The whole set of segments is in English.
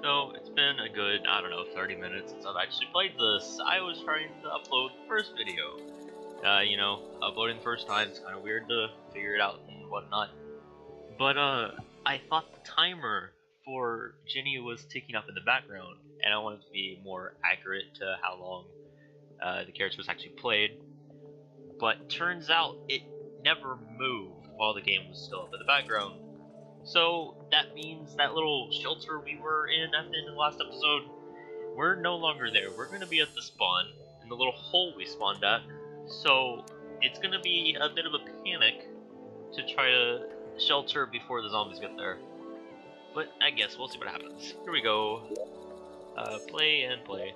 So it's been a good, I don't know, 30 minutes since I've actually played this. I was trying to upload the first video. Uploading the first time, it's kind of weird to figure it out and whatnot. But I thought the timer for Jenni was ticking up in the background, and I wanted to be more accurate to how long the character was actually played. But turns out it never moved while the game was still up in the background. So that means that little shelter we were in at the end of the last episode, we're no longer there. We're going to be at the spawn, in the little hole we spawned at. So it's going to be a bit of a panic to try to shelter before the zombies get there. But I guess we'll see what happens. Here we go. Play and play.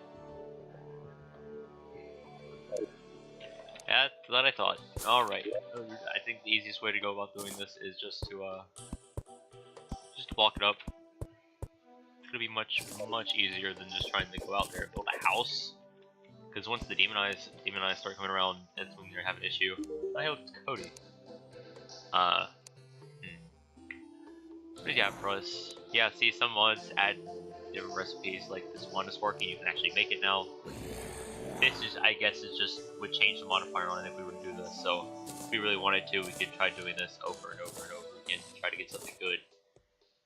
That's what I thought. Alright. I think the easiest way to go about doing this is just to block it up. It's gonna be much easier than just trying to go out there and build a house. Because once the demon eyes start coming around, that's when you're having an issue. I hope it's Cody. What do you got for us? Yeah, see, some mods add different recipes, like this one is working, you can actually make it now. This is, I guess, would change the modifier on it if we were to do this, so if we really wanted to, we could try doing this over and over and over again to try to get something good.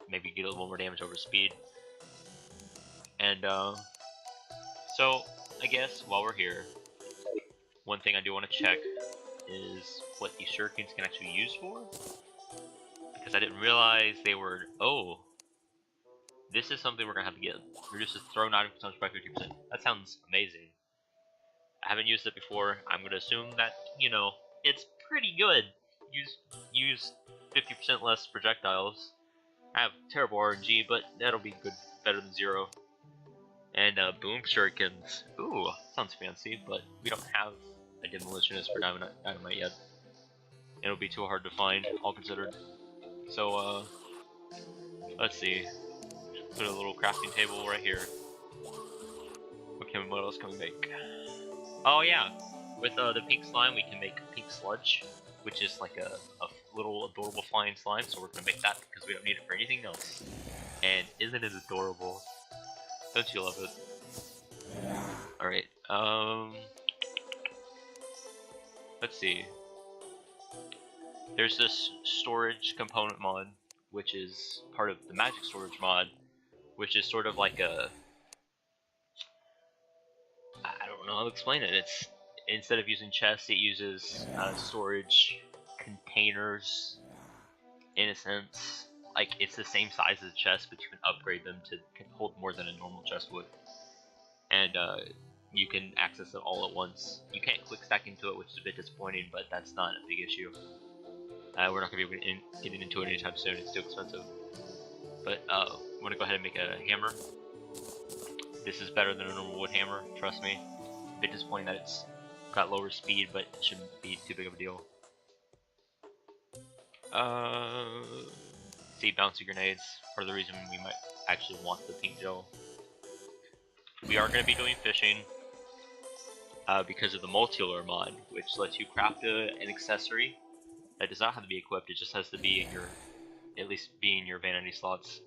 Maybe get a little more damage over speed. And, so, I guess, while we're here, one thing I do want to check is what these shurikens can actually use for. Because I didn't realize they were, oh, this is something we're going to have to get. Reduces thrown item consumption by 50%. That sounds amazing. I haven't used it before. I'm going to assume that, it's pretty good. Use 50% less projectiles. I have terrible RNG, but that'll be good, better than 0. And boom shurikens. Ooh, sounds fancy, but we don't have a demolitionist for dynamite yet. It'll be too hard to find, all considered. So, let's see. Put a little crafting table right here. Okay, what else can we make? Oh yeah, with the pink slime we can make pink sludge, which is like a little adorable flying slime, so we're gonna make that because we don't need it for anything else. And isn't it adorable? Don't you love it? Alright, let's see. There's this storage component mod, which is part of the magic storage mod, which is sort of like a, I don't know how to explain it. It's, instead of using chests, it uses storage containers, in a sense. Like, it's the same size as a chest, but you can upgrade them to hold more than a normal chest would. And you can access it all at once. You can't quick stack into it, which is a bit disappointing, but that's not a big issue. We're not going to be able to get into it anytime soon, it's too expensive. But I'm going to go ahead and make a hammer. This is better than a normal wood hammer, trust me. A bit disappointing that it's got lower speed, but it shouldn't be too big of a deal. See, bouncy grenades are the reason we might actually want the pink gel. We are going to be doing fishing because of the multi-lure mod, which lets you craft an accessory that does not have to be equipped, it just has to be in your, at least be in your vanity slots.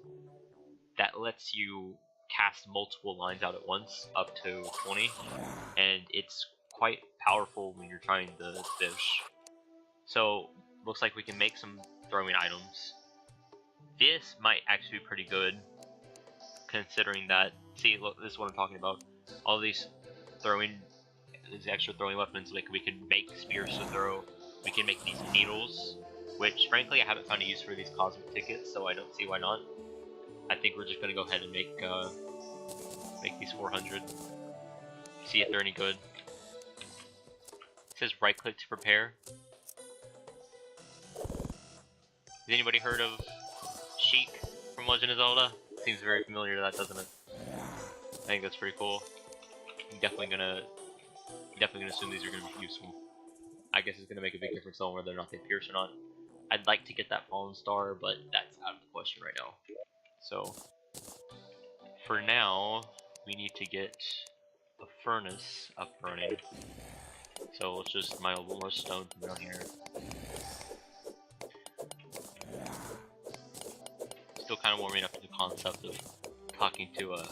That lets you cast multiple lines out at once, up to 20, and it's quite powerful when you're trying to fish. So, looks like we can make some throwing items. This might actually be pretty good, considering that, see, look, this is what I'm talking about. All these extra throwing weapons, like we can make spears to throw. We can make these needles, which frankly I haven't found a use for these cosmic tickets, so I don't see why not. I think we're just gonna go ahead and make these 400. See if they're any good. It says right click to prepare. Has anybody heard of Sheik from Legend of Zelda? Seems very familiar to that, doesn't it? I think that's pretty cool. I'm definitely gonna assume these are gonna be useful. I guess it's gonna make a big difference on whether or not they pierce or not. I'd like to get that fallen star, but that's out of the question right now. So, for now, we need to get a furnace up running. So let's just mine a little more stone from down here. Still kind of warming up to the concept of talking to an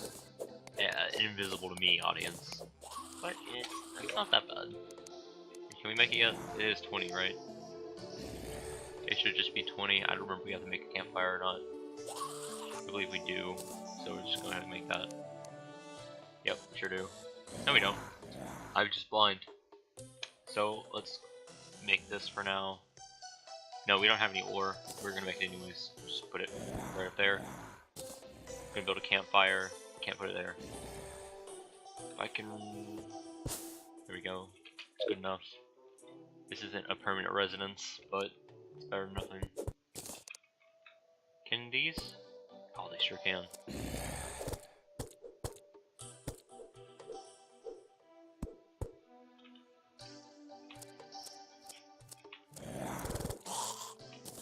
invisible to me audience. But it's not that bad. Can we make it yet? It is 20, right? It should just be 20. I don't remember if we have to make a campfire or not. I believe we do. So we're just going to have to make that. Yep, sure do. No, we don't. I was just blind. So let's make this for now. No, we don't have any ore. We're gonna make it anyways. Just put it right up there. Gonna build a campfire. Can't put it there. If I can. There we go. It's good enough. This isn't a permanent residence, but it's better than nothing. Can these? Oh, they sure can.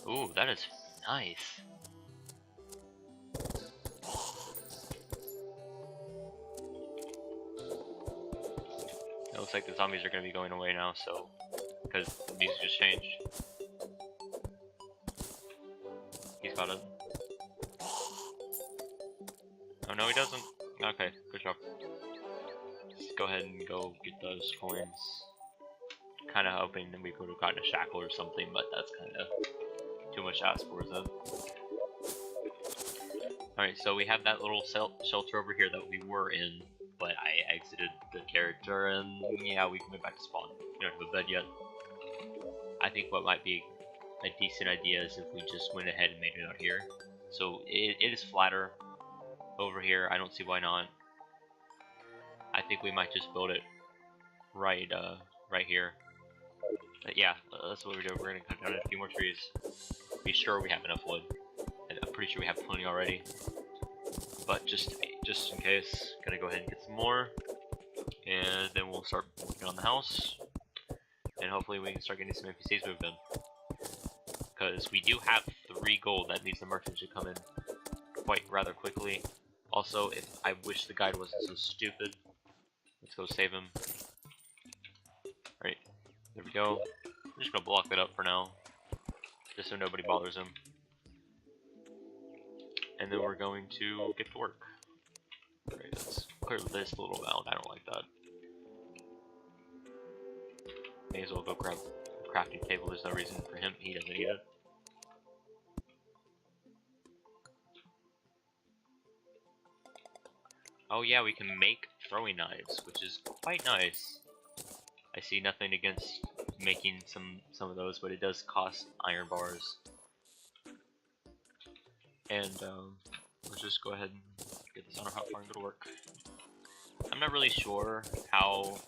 Ooh, that is nice. It looks like the zombies are going to be going away now, so because the music just changed. He's got it. Oh no, he doesn't. Okay, good job. Let's go ahead and go get those coins. Kind of hoping that we could have gotten a shackle or something, but that's kind of too much to ask for, isn't it? Alright, so we have that little shelter over here that we were in, but I exited the character, and yeah, we can go back to spawn. We don't have a bed yet. I think what might be a decent idea is if we just went ahead and made it out here. So it is flatter over here. I don't see why not. I think we might just build it right here. But yeah, that's what we're doing. We're gonna cut down a few more trees. Be sure we have enough wood. And I'm pretty sure we have plenty already. But just in case, gonna go ahead and get some more. And then we'll start working on the house. And hopefully we can start getting some NPCs moved in. Because we do have 3 gold. That means the merchant should come in rather quickly. Also, I wish the guide wasn't so stupid. Let's go save him. Alright, there we go. I'm just gonna block that up for now. Just so nobody bothers him. And then we're going to get to work. Alright, let's clear this little mound. I don't like that. May as well go grab the crafting table. There's no reason for him. He doesn't need it. Oh yeah, we can make throwing knives, which is quite nice. I see nothing against making some of those, but it does cost iron bars. And let's just go ahead and get this on our hotbar and go to work. I'm not really sure how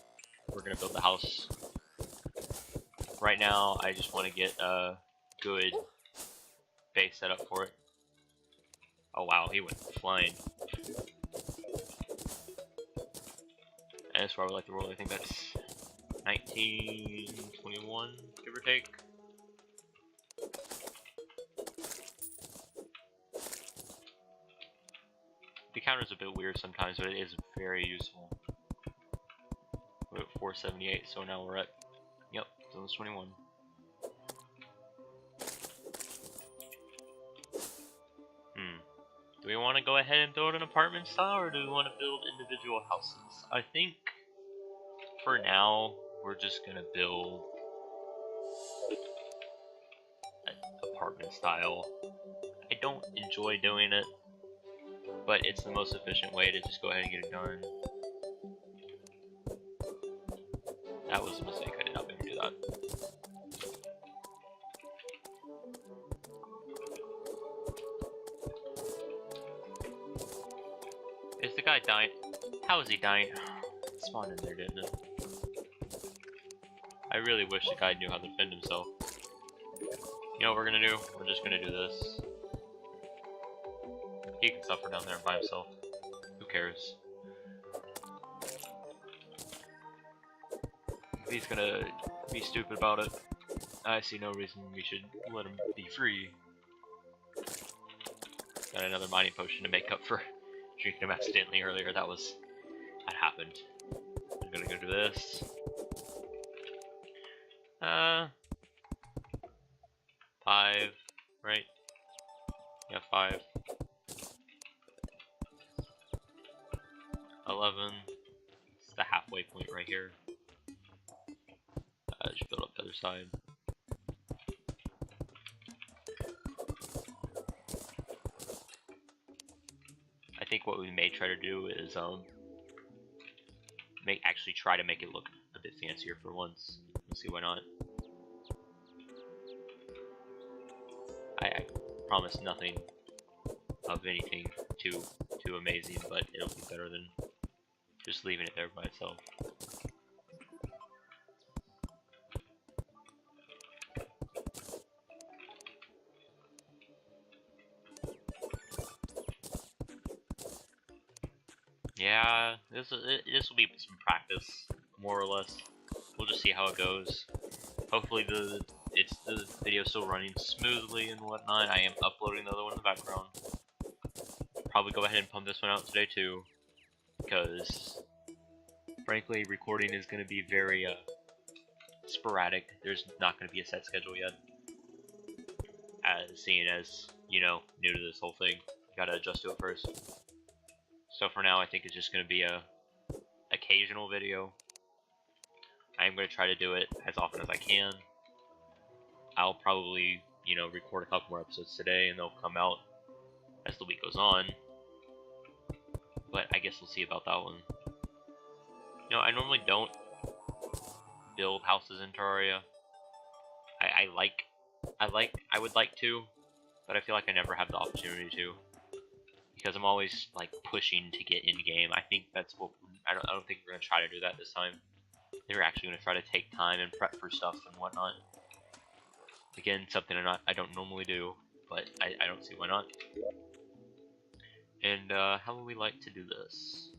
we're gonna build the house. Right now, I just want to get a good base set up for it. Oh wow, he went flying. And that's where I would like to roll. I think that's 1921, give or take. The counter's a bit weird sometimes, but it is very useful. We're at 478, so now we're at, yep, zone 21. Do we want to go ahead and build an apartment style, or do we want to build individual houses? I think for now we're just gonna build an apartment style. I don't enjoy doing it, but it's the most efficient way to just go ahead and get it done. That was a mistake. I did not mean to do that. Is the guy dying? How is he dying? It spawned in there, didn't it? I really wish the guy knew how to defend himself. You know what we're gonna do? We're just gonna do this. He can suffer down there by himself. Who cares? If he's gonna be stupid about it, I see no reason we should let him be free. Got another mining potion to make up for drinking him accidentally earlier. That happened. I'm gonna go do this. 5, right? Yeah, 5. 11. It's the halfway point right here. Just build up the other side. I think what we may try to do is actually try to make it look a bit fancier for once. We'll see why not. I promise nothing of anything too amazing, but it'll be better than just leaving it there by itself. Yeah, this will be some practice, more or less. We'll just see how it goes. Hopefully the video's still running smoothly and whatnot. I am uploading the other one in the background. Probably go ahead and pump this one out today too, because frankly recording is going to be very sporadic. There's not going to be a set schedule yet, seeing as, you know, new to this whole thing. Gotta adjust to it first. So for now, I think it's just going to be a occasional video. I am going to try to do it as often as I can. I'll probably, you know, record a couple more episodes today, and they'll come out as the week goes on. But I guess we'll see about that one. You know, I normally don't build houses in Terraria. I would like to, but I feel like I never have the opportunity to, because I'm always like pushing to get in game. I think that's what I don't think we're gonna try to do that this time. They're actually gonna try to take time and prep for stuff and whatnot. Again, something I don't normally do, but I don't see why not. And how would we like to do this?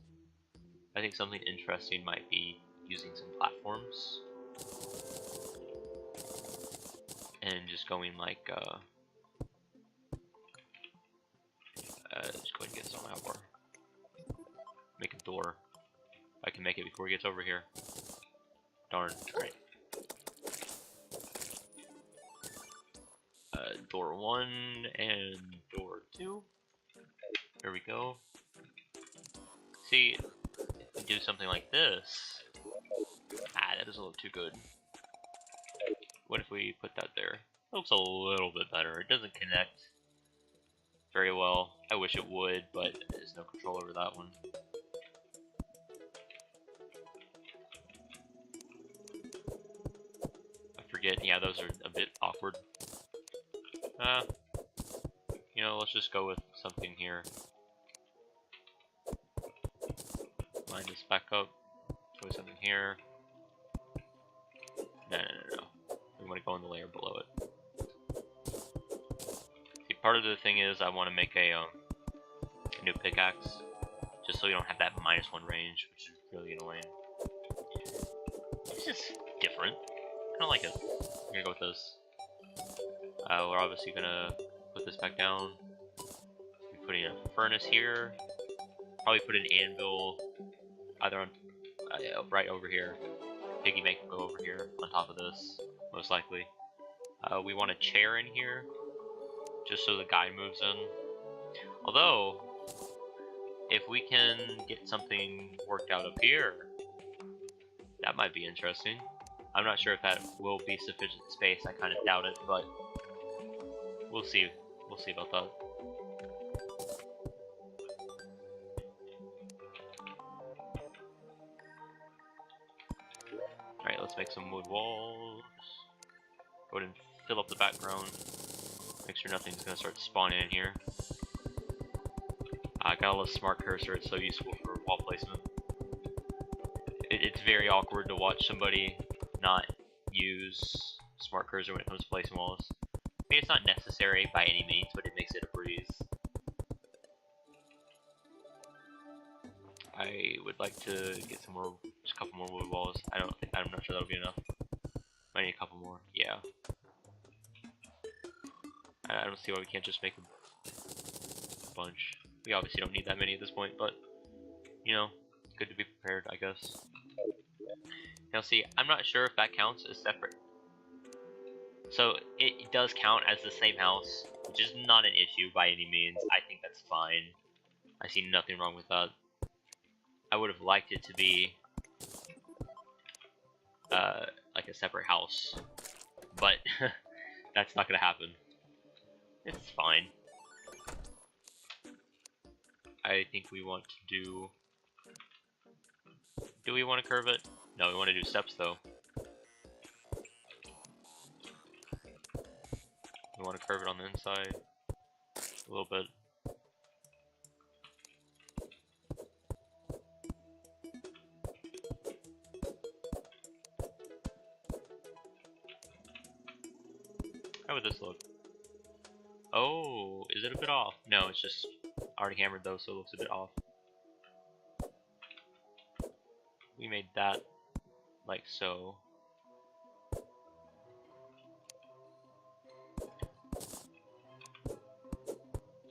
I think something interesting might be using some platforms and just going like just go ahead and get some outdoor. Make a door. I can make it before he gets over here. Darn, right. Door 1 and door 2. There we go. See, if we do something like this. That is a little too good. What if we put that there? It looks a little bit better. It doesn't connect very well. I wish it would, but there's no control over that one. I forget, yeah, those are a bit awkward. You know, let's just go with something here. Line this back up. Go with something here. No. We want to go in the layer below it. See, part of the thing is I want to make a new pickaxe, just so we don't have that -1 range, which is really annoying. It's just different. I don't like it. I'm gonna go with this. We're obviously gonna put this back down. We're putting a furnace here. Probably put an anvil either on right over here. Piggy make it go over here on top of this, most likely. We want a chair in here, just so the guy moves in. Although, if we can get something worked out up here, that might be interesting. I'm not sure if that will be sufficient space. I kind of doubt it, but we'll see. We'll see about that. Alright, let's make some wood walls. Go ahead and fill up the background. Make sure nothing's gonna start spawning in here. I got a little smart cursor, it's so useful for wall placement. It's very awkward to watch somebody not use smart cursor when it comes to placing walls. I mean, it's not necessary by any means, but it makes it a breeze. I would like to get some more, just a couple more wood walls. I'm not sure that'll be enough. I need a couple more, yeah. I don't see why we can't just make a bunch. We obviously don't need that many at this point, but, you know, good to be prepared, I guess. Now see, I'm not sure if that counts as separate. So, it does count as the same house, which is not an issue by any means. I think that's fine. I see nothing wrong with that. I would have liked it to be like a separate house, but that's not gonna happen. It's fine. I think we want to do... Do we want to curve it? No, we want to do steps though. We want to curve it on the inside a little bit. How would this look? Oh, is it a bit off? No, it's just already hammered though, so it looks a bit off. We made that like so.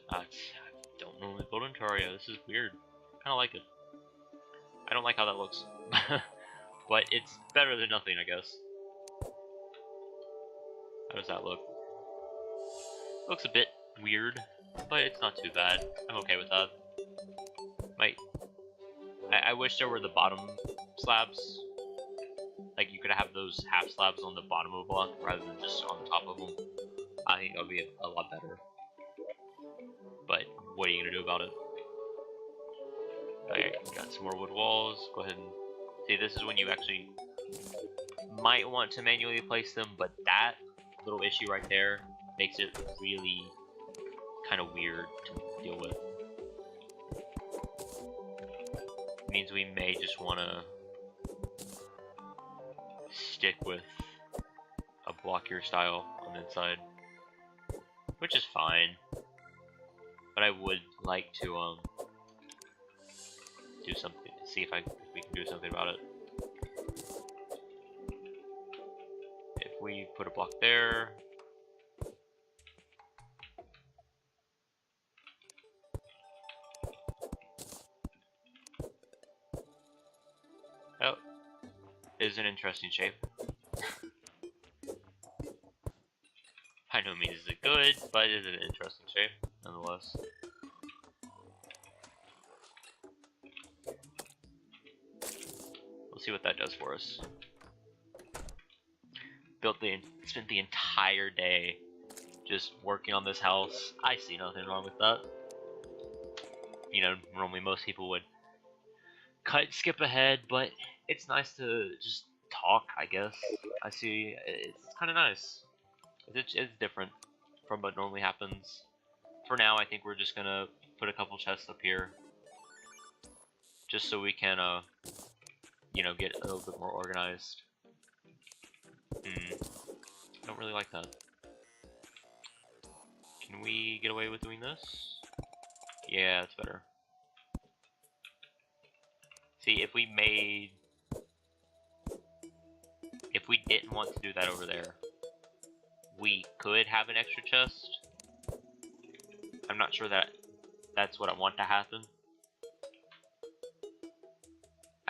I don't normally build in Terraria. This is weird. I kind of like it. I don't like how that looks. But it's better than nothing, I guess. How does that look? Looks a bit weird, but it's not too bad. I'm okay with that. I wish there were the bottom slabs. Like, you could have those half slabs on the bottom of a block rather than just on the top of them. I think that would be a lot better. But what are you gonna do about it? Okay, got some more wood walls. Go ahead and see. This is when you actually might want to manually place them, but that little issue right there makes it really kind of weird to deal with. It means we may just want to stick with a blockier style on the inside, which is fine. But I would like to do something, see if we can do something about it. If we put a block there, oh, is an interesting shape. By no means is it good, but it is an interesting shape nonetheless. We'll see what that does for us. Spent the entire day just working on this house. I see nothing wrong with that. You know, normally most people would skip ahead, but it's nice to just talk, I guess. I see, it's kind of nice. It's different from what normally happens. For now, I think we're just gonna put a couple chests up here, just so we can, you know, get a little bit more organized. Don't really like that. Can we get away with doing this? Yeah, it's better. See, if we didn't want to do that over there, we could have an extra chest. I'm not sure that that's what I want to happen.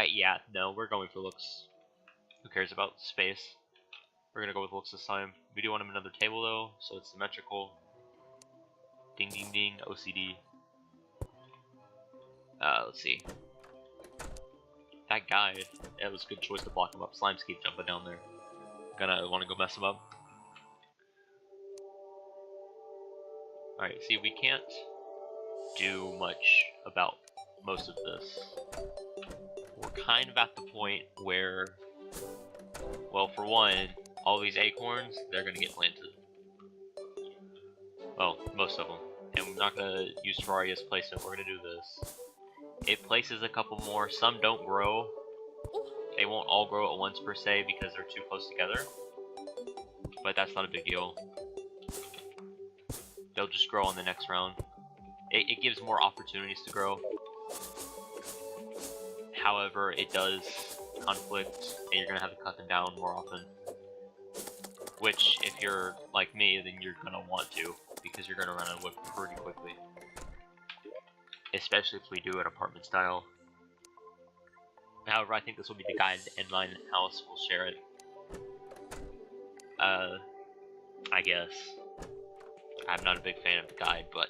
Yeah, no, we're going for looks. Who cares about space? We're gonna go with looks this time. We do want another table though, so it's symmetrical. Ding ding ding, OCD. Let's see. That guy, that was a good choice to block him up. Slimes keep jumping down there. Gonna want to go mess him up. Alright, see, we can't do much about most of this. We're kind of at the point where, well, for one, all these acorns, they're gonna get planted. Well, most of them. And we're not gonna use Terraria's placement, we're gonna do this. It places a couple more, some don't grow. They won't all grow at once per se because they're too close together. But that's not a big deal. They'll just grow on the next round. It gives more opportunities to grow. However, it does conflict, and you're gonna have to cut them down more often. Which, if you're like me, then you're gonna want to, because you're gonna run out of wood pretty quickly. Especially if we do it apartment style. However, I think this will be the guide and mine house will share it. I guess. I'm not a big fan of the guide, but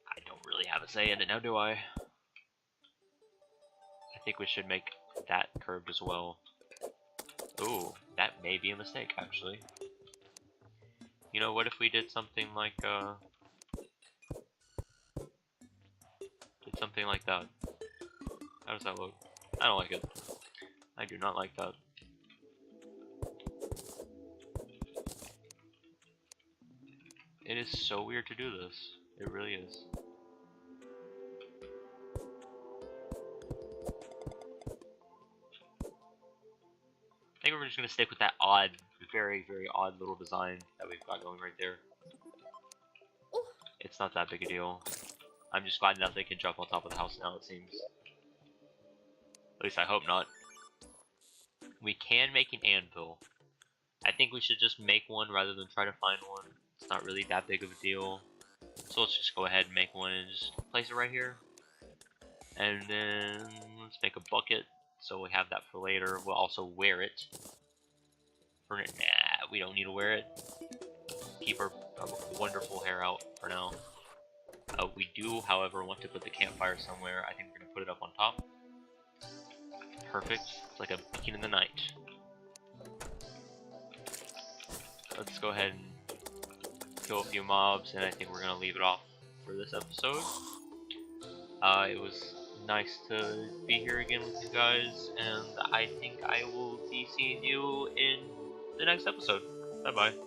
I don't really have a say in it now, do I? think we should make that curved as well. Ooh, that may be a mistake, actually. You know, what if we did something like, that? How does that look? I don't like it. I do not like that. It is so weird to do this. It really is. I think we're just gonna stick with that odd, very, very odd little design that we've got going right there. It's not that big a deal. I'm just glad enough they can jump on top of the house now, it seems. At least I hope not. We can make an anvil. I think we should just make one rather than try to find one. It's not really that big of a deal. So let's just go ahead and make one and just place it right here. And then let's make a bucket so we have that for later. We'll also wear it. Nah, we don't need to wear it. Keep our wonderful hair out for now. We do, however, want to put the campfire somewhere. I think we're going to put it up on top. Perfect. It's like a beacon in the night. Let's go ahead and kill a few mobs, and I think we're going to leave it off for this episode. It was nice to be here again with you guys, and I think I will be seeing you in the next episode. Bye-bye.